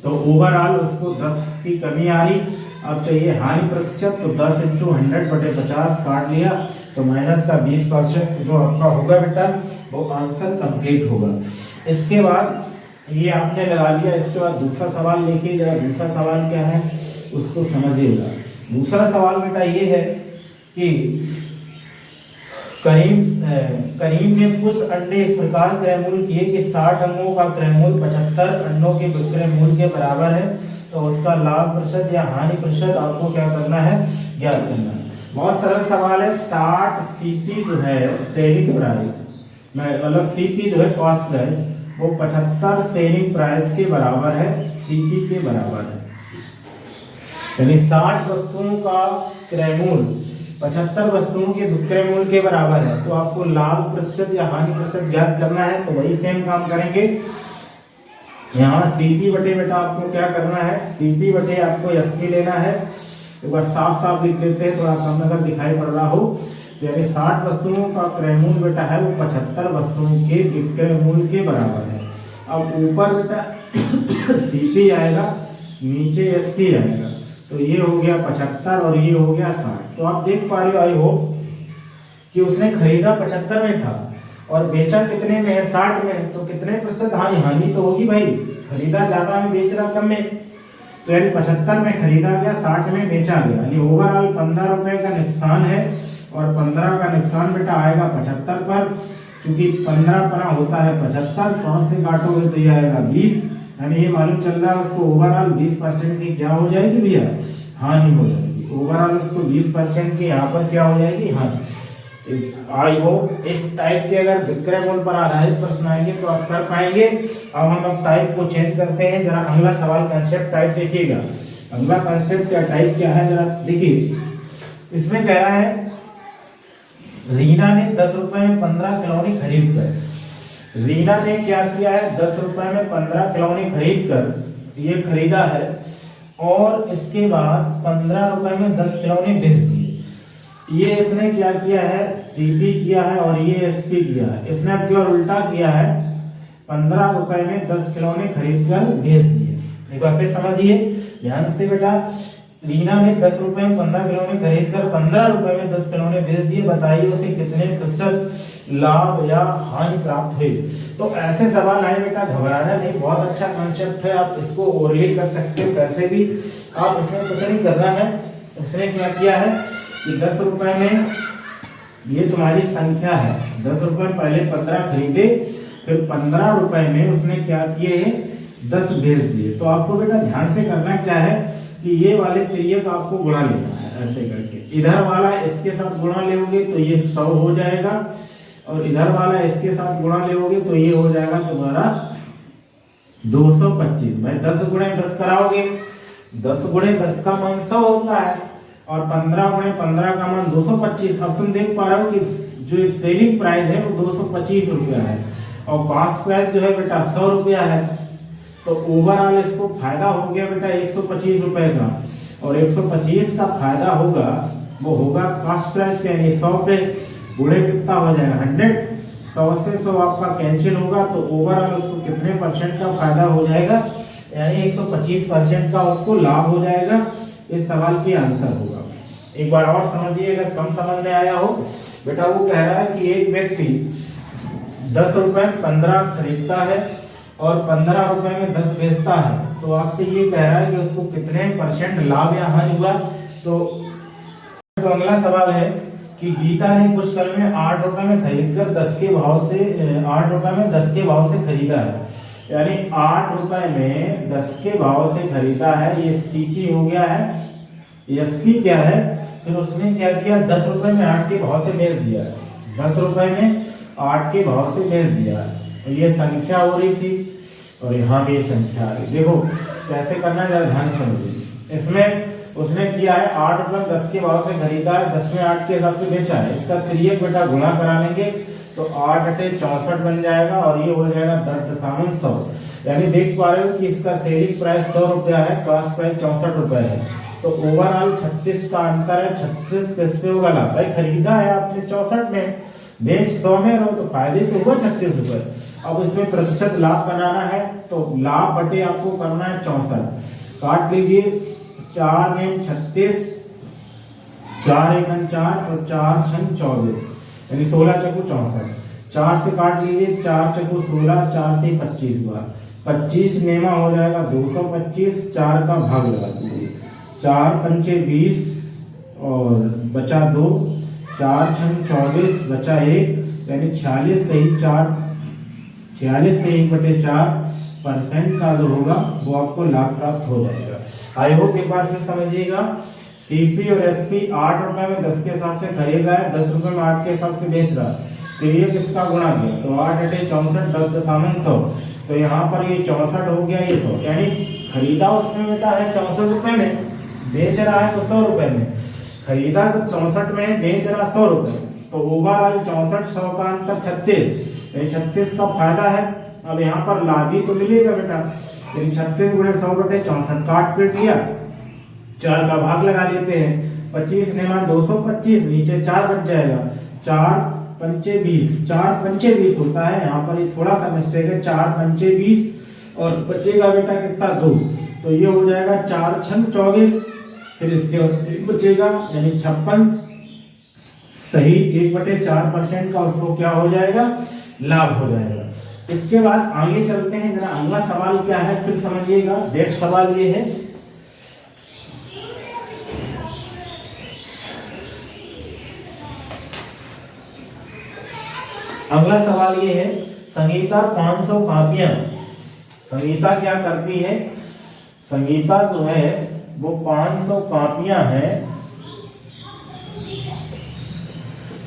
तो ओवरऑल उसको 10 की कमी आ रही। अब चाहिए हानि प्रतिशत, तो 10 × 100/50 काट लिया तो माइनस का 20% जो आपका होगा बेटा वो आंसर कंप्लीट होगा। इसके बाद ये आपने लगा लिया। इसके बाद दूसरा सवाल लेके जरा दूसरा सवाल क्या है उसको समझिएगा। दूसरा सवाल बेटा ये है कि करीम ने कुछ अंडे इस प्रकार क्रय मूल्य किए कि 60 अंडों का क्रय मूल्य 75 अंडों के विक्रय मूल्य के बराबर है, तो उसका लाभ प्रतिशत या हानि प्रतिशत आपको क्या करना है, ज्ञात करना है। बहुत सरल सवाल है। 60 सीपी जो है सेलिंग प्राइस मतलब सीपी जो है कॉस्ट प्राइस, वो 75 सेलिंग प्राइस के बराबर है, सीपी के बराबर है। यानी 60 वस्तुओं का क्रय मूल्य 75 वस्तुओं के विक्रय मूल्य के बराबर है, तो आपको लाभ प्रतिशत या हानि प्रतिशत ज्ञात करना है। तो वही सेम काम करेंगे। यहाँ सीपी बटे बेटा आपको क्या करना है, सीपी बटे आपको एसपी लेना है। एक बार साफ साफ लिख देते हैं, थोड़ा कम अगर दिखाई पड़ रहा हो तो। यानी 60 वस्तुओं का क्रय मूल्य बेटा है वो 75 वस्तुओं के विक्रय मूल्य के बराबर है। अब ऊपर बेटा सीपी आएगा, नीचे एसपी आएगा, तो ये हो गया 75 और ये हो गया 60। तो आप देख पा रहे हो, आई होप, कि उसने खरीदा 75 में था और बेचा कितने में है, 60 में, तो कितने प्रतिशत हानि तो होगी भाई, खरीदा ज्यादा में बेच रहा कम में। तो यानी 75 में खरीदा गया, 60 में बेचा गया, यानी ओवरऑल 15 रुपए का नुकसान है। और 15 का नुकसान बेटा आएगा 75 पर, क्योंकि 15 पना होता है 75, 5 से काटोगे तो ये आएगा 20। यानी ये मालूम चल रहा है उसको ओवरऑल 20% की क्या हो जाएगी भैया, हानि हो जाएगी। ओवरऑल उसको 20% की यहाँ पर क्या हो जाएगी, हानि। आई होप इस टाइप के अगर विक्रय मूल्य पर आधारित प्रश्न आएंगे तो आप कर पाएंगे। अब हम अब टाइप को चेंज करते हैं। जरा अगला सवाल कंसेप्ट टाइप देखिएगा। अगला कंसेप्ट या टाइप क्या है, जरा देखिए। इसमें कह रहा है रीना ने 10 रुपए में 15 खिलौने खरीद कर, रीना ने क्या किया है, 10 रुपए में 15 खिलौने खरीद कर ये खरीदा है, और इसके बाद 15 रुपए में 10 खिलौने बेच दिए। ये इसने क्या किया है, सीपी किया है और ये एसपी किया है। इसने अब क्यों उल्टा किया है, 15 रुपए में 10 खिलौने खरीद कर बेच दिए। एक बार फिर समझिए ध्यान से बेटा। रीना ने 10 रुपए में 15 खिलौने खरीद कर 15 रुपए में 10 खिलौने बेच दिए। बताइए उसे कितने प्रतिशत लाभ या हानि प्राप्त हुई। तो ऐसे सवाल आए बेटा, घबराना नहीं, बहुत अच्छा कॉन्सेप्ट है, आप इसको ओरली कर सकते हो, कैसे भी आप इसमें कुछ नहीं करना है। उसने क्या किया है कि 10 रुपए में ये तुम्हारी संख्या है, 10 रुपए पहले 15 खरीदे, फिर 15 रुपए में उसने क्या किए हैं, 10 बेच दिए। तो आपको बेटा ध्यान से करना क्या है कि ये वाले तिर्यक आपको गुणा लेना है, ऐसे करके। इधर वाला इसके साथ गुणा लेोगे तो ये 100 हो जाएगा, और इधर वाला इसके साथ गुणा लेोगे तो ये हो जाएगा तुम्हारा 225। भाई 10 गुणे 10 कराओगे, 10 गुणे 10 का मान 100 होता है, और 15 गुणे 15 का मान 225। अब तुम देख पा रहे हो कि जो सेलिंग प्राइस है वो 225 रुपया है, और कॉस्ट प्राइस जो है बेटा 100 रुपया है। तो ओवरऑल इसको फायदा हो गया बेटा 125 रुपए का, और 125 का फायदा होगा वो होगा कॉस्ट प्राइस पे, यानी 100 पे गुणे कितना हो जाएगा 100, 100 से 100 आपका कैंसिल होगा, तो ओवरऑल उसको कितने % का फायदा हो जाएगा, यानी 125% का उसको लाभ हो जाएगा। इस सवाल की आंसर होगा। एक बार और समझिए, अगर कम समझ में आया हो बेटा। वो कह रहा है कि एक व्यक्ति 10 रुपए 15 खरीदता है और 15 रुपए में 10 बेचता है, तो आपसे ये कह रहा है कि उसको कितने % लाभ या हानि हुआ। तो अगला सवाल है कि गीता ने कुछ कल में 8 रुपए में खरीदकर 10 के भाव से 8 रुपए में 10 के भाव से खरीदा है, यानी 8 रुपए में 10 के भाव से खरीदा है। ये सीपी हो गया है। एसपी क्या है, फिर उसने क्या किया, 10 रुपए में 8 के भाव से बेच दिया है, 10 रुपए में 8 के भाव से बेच दिया है। तो ये संख्या हो रही थी, और यहाँ भी संख्या आ रही। देखो कैसे करना है, जरा ध्यान से समझिए। इसमें उसने किया है 8 रुपए 10 के भाव से खरीदा है, 10 में 8 के हिसाब से बेचा है। इसका तिर्यक बेटा गुणा करा लेंगे तो 8 × 64 बन जाएगा, और ये हो जाएगा 10.100। यानी देख पा रहे हो कि इसका सेलिंग प्राइस 100 रुपया है, कॉस्ट प्राइस 64 रुपए है। तो ओवरऑल 36 का अंतर है। 36 किस पे होगा लाभ, भाई खरीदा है आपने 64 में, बेच 100 में रहो, तो फायदे तो हुआ 36 रुपए। अब इसमें प्रतिशत लाभ बनाना है, तो लाभ बटे आपको करना है 64। काट लीजिए, 4 में 36, 4 × 4 और 4 × 24, यानी 16 × 64। 4 से काट लीजिए, 4 × 16, 4 से 25 बार, 25 नेमा हो जाएगा 225। 4 का भाग लगा दीजिए, 4 × 5 = 20 और बचा 2, 4 छंग 24 बचा 1, यानी 46 से ही 4 का जो होगा वो आपको लाभ प्राप्त हो जाएगा। आई होप एक बार फिर समझिएगा। सीपी और एसपी 8 रुपए में 10 के हिसाब से खरीद रहा है, 10 रुपए में 8 के हिसाब से बेच रहा है, फिर ये किसका गुणा किया तो 8 × 64 10 100, तो यहाँ पर ये 64 हो गया, ये 100, यानी खरीदा उसमें बेटा है 64 रुपए में, बेच रहा है तो 100 रुपए में। खरीदा सब 64 में, बेच रहा 100 रुपए, तो ओवरऑल 64 100 का अंतर 36, यानी 36 का फायदा है। अब यहाँ पर लाभ ही तो मिलेगा बेटा, यानी 36 × 100 बटे 64 काट पीट लिया, 4 का भाग लगा लेते हैं, 25 ने मान 225, नीचे 4 बच जाएगा, 4 पंचे 20, 4 पंचे 20 होता है, यहाँ पर ये थोड़ा सा मिस्टेक है, 4 पंचे 20 और बचेगा बेटा कितना 2, तो ये हो जाएगा 4 छंग 24, फिर इसके बाद बचेगा यानी 56 सही 1/4% का उसको क्या हो जाएगा लाभ हो जाएगा। इसके बाद आगे चलते हैं, जरा अगला सवाल क्या है फिर समझिएगा। नेक्स्ट सवाल ये है, अगला सवाल ये है, संगीता 500 कापियां, संगीता क्या करती है, संगीता जो है वो 500 कापियां है,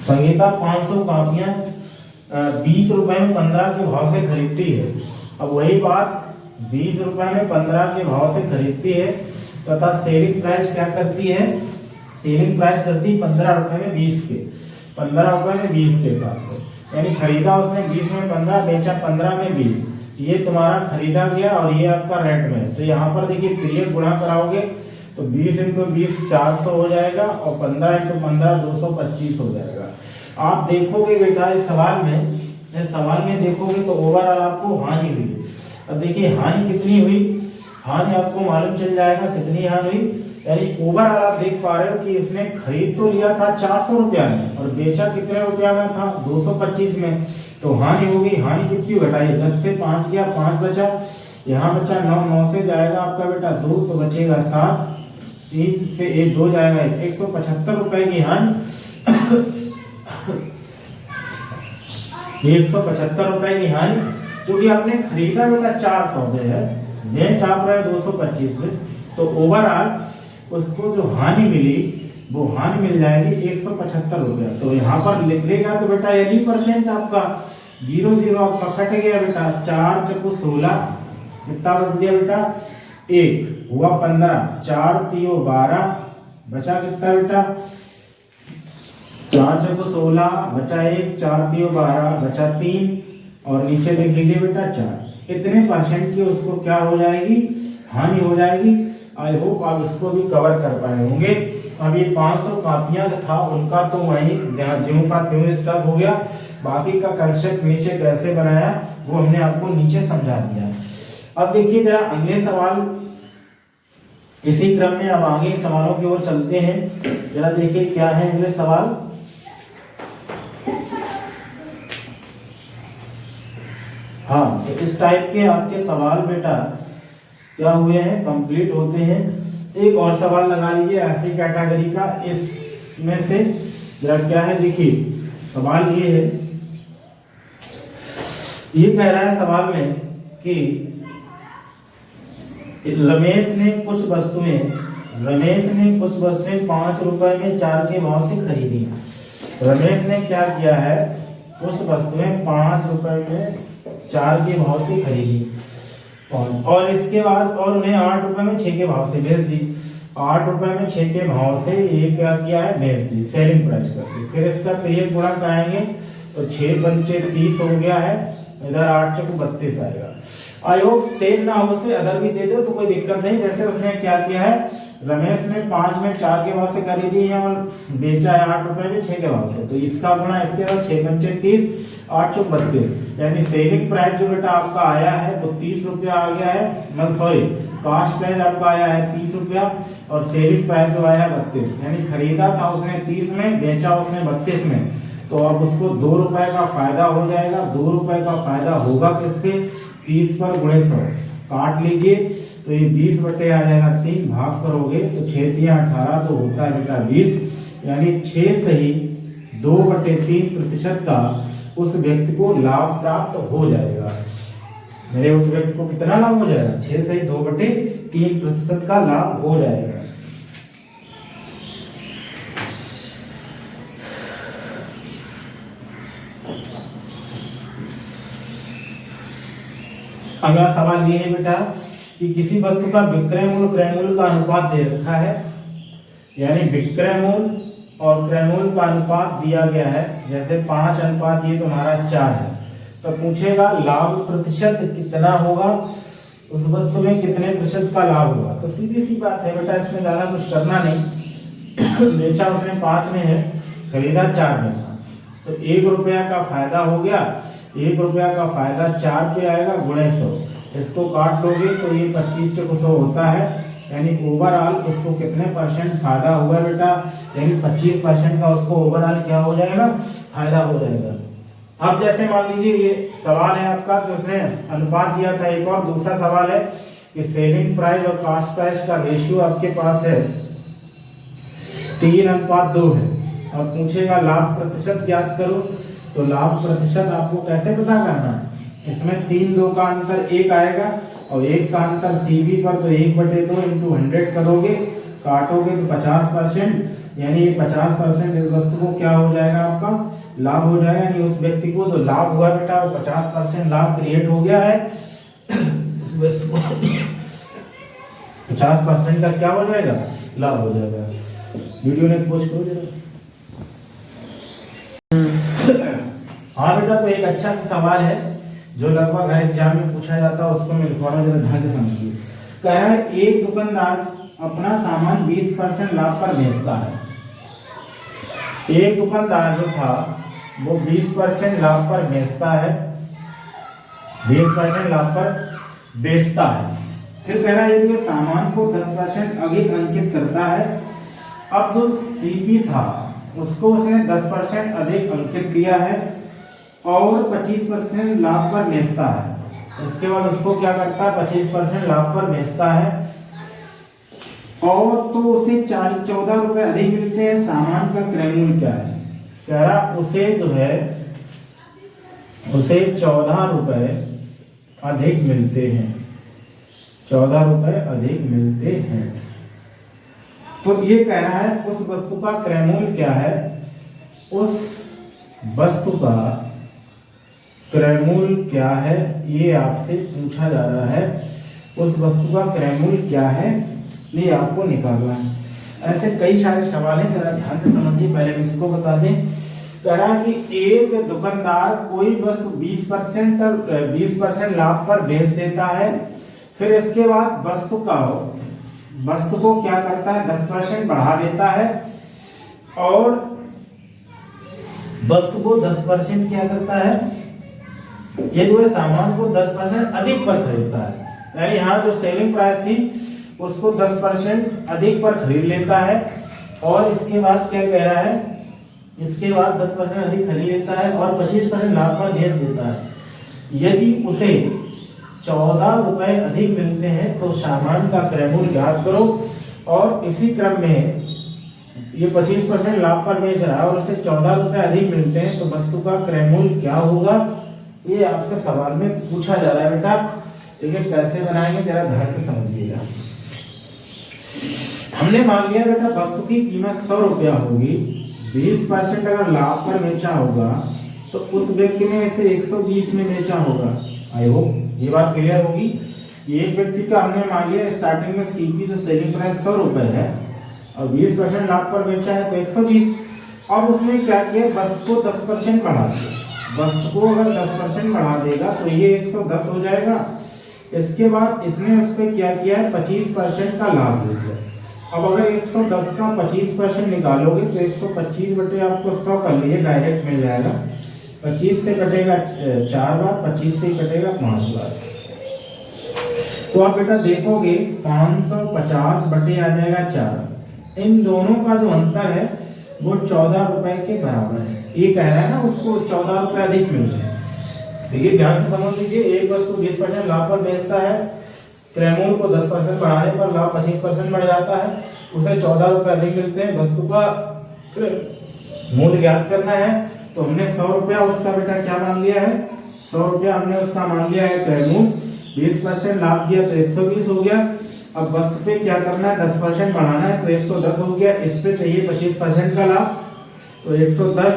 संगीता 500 कापियां 20 रुपए में 15 के भाव से खरीदती है। अब वही बात 20 रुपए में 15 के भाव से खरीदती है तथा सेलिंग प्राइस क्या करती है, सेलिंग प्राइस करती है 15 रुपए में 20 के, 15 रुपए में 20 के हिसाब से, यानी खरीदा उसने 20 में 15, बेचा 15 में 20, ये तुम्हारा खरीदा गया और ये आपका रेट में है। तो यहाँ पर देखिए तिर्यक गुणा कराओगे तो 20 × 20 400 हो जाएगा और 15 × 15 225 हो जाएगा। आप देखोगे बेटा इस सवाल में देखोगे तो ओवरऑल आपको हानि हुई। अब देखिए हानि कितनी हुई, हानि आपको मालूम चल जाएगा कितनी हानि हुई, यानी ओवरऑल आप देख पा रहे हो कि इसने खरीद तो लिया था 400 रुपया में और बेचा कितने रुपया में था 225 में, तो हानि होगी। हानि कितनी घटाई, 10 से 5 गया, 5 बचा, यहाँ बचा 9, 9 से जाएगा आपका बेटा 2, तो बचेगा 7, 3 से 1 2 जाएगा 175 रुपए की हानि 175 रुपए की हानि, जो कि आपने खरीदा बेटा 400 में है, बेच आप रहे 225 में, तो ओवरऑल उसको जो हानि मिली वो हानि मिल जाएगी 175 रुपया। तो यहाँ पर लिख लेगा तो बेटा यही % आपका 0 आपका कट गया बेटा, 4 × 16 कितना बच गया बेटा 1 हुआ 15, 4 × 3 12 बचा कितना बेटा 4 × 16 बचा 1, 4 × 3 12 बचा 3 और नीचे लिख लीजिए बेटा 4। इतने % की उसको क्या हो जाएगी हानि हो जाएगी। आई होप आप इसको भी कवर कर पाए होंगे। अब ये 500 कापियां था उनका तो वही ज्यों का त्यों स्टॉक हो गया, बाकी का कंसेप्ट नीचे कैसे बनाया वो हमने आपको नीचे समझा दिया है। अब देखिए जरा अगले सवाल, इसी क्रम में अब आगे सवालों की ओर चलते हैं। जरा देखिए क्या है अगले सवाल। हाँ, तो इस टाइप के आपके सवाल बेटा क्या हुए हैं कंप्लीट होते हैं। एक और सवाल लगा लीजिए ऐसी कैटेगरी का, इसमें से जरा क्या है देखिए सवाल ये है, ये कह रहा है सवाल में कि रमेश ने कुछ वस्तुएं 5 रुपए में 4 के भाव से खरीदी। रमेश ने क्या किया है, कुछ वस्तुएं 5 रुपए में 4 के भाव से खरीदी और इसके बाद और उन्हें 8 रुपए में 6 के भाव से बेच दी। 8 रुपए में 6 के भाव से ये क्या किया है बेच दी, सेलिंग प्राइस करके। फिर इसका तिर्यक गुणा कराएंगे तो 6 पंचे 30 हो गया है, इधर 8 चौक 32 आएगा। आई होप सेम ना हो से अदर भी दे दो तो कोई दिक्कत नहीं। जैसे उसने क्या किया है, रमेश ने 5 में 4 के भाव से खरीदी है और बेचा है 8 रुपए में 6 के भाव से, तो इसका गुणा इसके बाद 6 पंचे 30 8 चौक 32, यानी सेलिंग प्राइस जो बेटा आपका आया है वो 30 रुपया आ गया है, मतलब सॉरी कास्ट प्राइस आपका आया है 30 रुपया और सेलिंग प्राइस जो आया है 32, यानी खरीदा था उसने 30 में, बेचा उसने 32 में, तो अब उसको 2 रुपए का फायदा हो जाएगा। 2 रुपए का फायदा होगा किसके, 30 पर गुणे 100 काट लीजिए तो ये 20 बटे आ जाएगा 3, भाग करोगे तो 6 × 3 = 18, तो होता है बेटा 20, यानी 6 से ही 2/3% का उस व्यक्ति को लाभ प्राप्त हो जाएगा। मेरे उस व्यक्ति को कितना लाभ हो जाएगा? 6 से 2/3% का लाभ हो जाएगा। अगला सवाल ये है बेटा कि किसी वस्तु का विक्रय मूल्य क्रय मूल्य का अनुपात दे रखा है, यानी विक्रय मूल्य और क्रय मूल्य का अनुपात दिया गया है, जैसे 5 ये तुम्हारा 4 है, तो पूछेगा लाभ प्रतिशत कितना होगा, उस वस्तु में कितने प्रतिशत का लाभ होगा। तो सीधी सी बात है बेटा, इसमें ज्यादा कुछ करना नहीं। बेचा उसने 5 में है, खरीदा 4 में था, तो 1 रुपया का फायदा हो गया। 1 रुपया का फायदा 4 पे आएगा गुणे 100, इसको काट लोगे तो ये 25 चौक 100 होता है, यानी ओवरऑल उसको कितने परसेंट फायदा हुआ बेटा, यानी 25% का उसको ओवरऑल क्या हो जाएगा? फायदा हो जाएगा। अब जैसे मान लीजिए ये सवाल है आपका कि उसने अनुपात दिया था, एक और दूसरा सवाल है कि सेलिंग प्राइस और कास्ट प्राइस का रेशियो आपके पास है 3:2 है, और पूछेगा लाभ प्रतिशत ज्ञात करो। तो लाभ प्रतिशत आपको कैसे पता करना है? इसमें 3-2 का अंतर 1 आएगा और 1 का अंतर सीवी पर, तो 1/2 इंटू 100 करोगे, काटोगे तो 50%, यानी ये 50% इस वस्तु को क्या हो जाएगा? आपका लाभ हो जाएगा। यानी उस व्यक्ति को जो लाभ हुआ बेटा वो 50% लाभ क्रिएट हो गया है। उस वस्तु को 50% का क्या हो जाएगा? लाभ हो जाएगा। वीडियो ने पोस्ट करो जरा। हाँ बेटा, तो एक अच्छा सा सवाल है जो लगभग हर एग्जाम में पूछा जाता है, उसको मैं लिखवा रहा हूँ, जरा ध्यान से समझिए। कह रहा है एक दुकानदार अपना सामान 20% लाभ पर बेचता है। एक दुकानदार जो था वो 20% लाभ पर बेचता है, 20% लाभ पर बेचता है। फिर कह रहा है यदि सामान को 10% अधिक अंकित करता है, अब जो सीपी था उसको उसने 10% अधिक अंकित किया है और 25% लाभ पर बेचता है। इसके बाद उसको क्या करता है? 25% लाभ पर बेचता है और तो उसे 14 रुपए अधिक मिलते हैं। सामान का क्रय मूल्य क्या है? कह रहा उसे जो है उसे 14 रुपए अधिक मिलते हैं, 14 रुपए अधिक मिलते हैं। तो ये कह रहा है उस वस्तु का क्रय मूल्य क्या है? उस वस्तु का क्रय मूल्य क्या है, ये आपसे पूछा जा रहा है। उस वस्तु का क्रय मूल्य क्या है, ये आपको निकालना है। ऐसे कई सारे सवाल हैं, जरा ध्यान से समझिए। पहले इसको बता दें। कह रहा कि एक दुकानदार कोई वस्तु 20% लाभ पर बेच देता है, फिर इसके बाद वस्तु को क्या करता है? 10% बढ़ा देता है और वस्तु को 10% क्या करता है? ये जो है सामान को 10% अधिक पर खरीदता है, यानी यहाँ जो सेलिंग प्राइस थी उसको 10% अधिक पर खरीद लेता है और इसके बाद क्या कह रहा है? इसके बाद 10% अधिक खरीद लेता है और 25% लाभ पर बेच देता है। यदि उसे 14 रुपए अधिक मिलते हैं तो सामान का क्रय मूल्य ज्ञात करो। और इसी क्रम में ये 25% लाभ पर बेच रहा है और उसे 14 रुपए अधिक मिलते हैं, तो वस्तु का क्रय मूल्य क्या होगा? ये आपसे सवाल में पूछा जा रहा है बेटा। देखिए कैसे बनाएंगे, जरा ध्यान से समझिएगा। हमने मान लिया बेटा वस्तु की कीमत 100 रुपया होगी, 20% अगर लाभ पर बेचा होगा तो उस व्यक्ति ने इसे 120 में बेचा होगा। आई होप ये बात क्लियर होगी। एक व्यक्ति का हमने मान लिया स्टार्टिंग में सीपी जो सेलिंग प्राइस 100 रुपए है और 20% लाभ पर बेचा है तो 120। अब उसने क्या किया? वस्तु को 10% बढ़ा दिया। वस्तु को अगर 10% बढ़ा देगा तो ये 110 हो जाएगा। इसके बाद इसने उस पर क्या किया है? 25% का लाभ दे दिया। अब अगर 110 का 25% निकालोगे तो 125 बटे आपको 100 कर लिए, डायरेक्ट मिल जाएगा। 25 से कटेगा 4 बार, 25 से कटेगा 5 बार। तो आप बेटा देखोगे 550 बटे आ जाएगा 4। इन दोनों का जो अंतर है वो 14 रुपए के बराबर है। ये कह रहा है ना उसको 14 रुपए अधिक मिल रहे हैं। देखिए ध्यान से समझ लीजिए। एक वस्तु 20% लाभ पर बेचता है, क्रय मूल्य को 10% बढ़ाने पर लाभ 25% बढ़ जाता है, उसे 14 रुपए अधिक मिलते हैं। वस्तु का मूल ज्ञात करना है तो हमने 100 रुपया उसका बेटा क्या मान लिया है, 100 रुपया हमने उसका मान लिया है क्रय मूल। 20% लाभ दिया तो 120 हो गया। अब वस्तु पे क्या करना है, 10% बढ़ाना है तो 110 हो गया। इस पे चाहिए 25% का लाभ, तो 110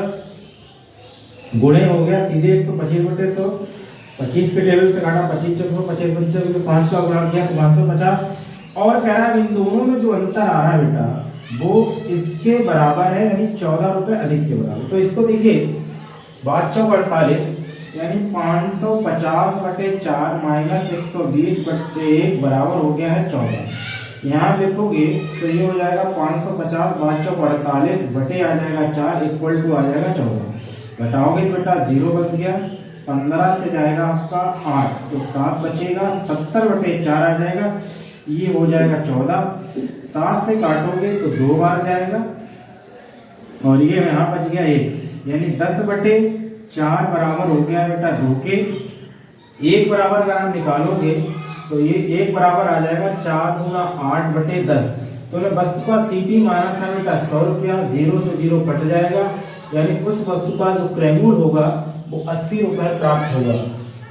गुणे हो गया सीधे 125/100। 25 के टेबल से काटा, 25 चौक 25 25 तो 5 का गुणा किया तो 550। और कह रहा है इन दोनों में जो अंतर आ रहा है बेटा वो इसके बराबर है, यानी 14 रुपए अधिक के बराबर। तो इसको देखिए 548 यानी 550/4 माइनस 120/1 बराबर हो गया है 14। यहाँ देखोगे तो ये हो जाएगा 550 548 बटे आ जाएगा 4 इक्वल टू आ जाएगा 14। घटाओगे तो बेटा 0 बच गया, 15 से जाएगा आपका 8 तो 7 बचेगा, 70/4 आ जाएगा, ये हो जाएगा 14। 7 से काटोगे तो 2 बार जाएगा और ये यहाँ बच गया 1, यानी 10/4 बराबर हो गया बेटा 2 के। 1 बराबर अगर आप निकालोगे तो ये 1 बराबर आ जाएगा 4 गुना 8/10। तो मैं वस्तु का सीपी माना था बेटा 100 रुपया, 0 से 0 कट जाएगा, यानी उस वस्तु का जो क्रय मूल होगा वो 80 रुपए प्राप्त होगा।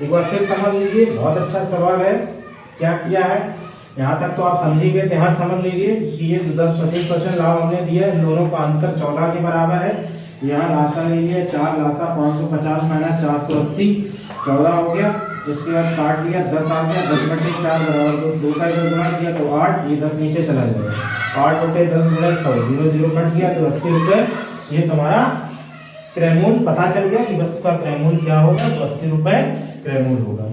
एक बार फिर समझ लीजिए, बहुत अच्छा सवाल है। क्या किया है यहाँ तक तो आप समझ ही गए थे। यहाँ समझ लीजिए कि ये 10-25% लाभ हमने दिया है, इन दोनों का अंतर 14 के बराबर है। यहाँ लासा ले लिया 4 लासा 550 माइनस 480 14 हो गया। इसके बाद काट दिया 10 आ गया, 10/4 बराबर 2 का इधर गुणा किया तो 8, ये 10 नीचे चला जाएगा, 8/10 गुणा 100, 0 0 कट गया तो 80 रुपए। ये तुम्हारा क्रय मूल पता चल गया कि वस्तु का क्रय मूल क्या होगा, तो 80 रुपए क्रय मूल होगा।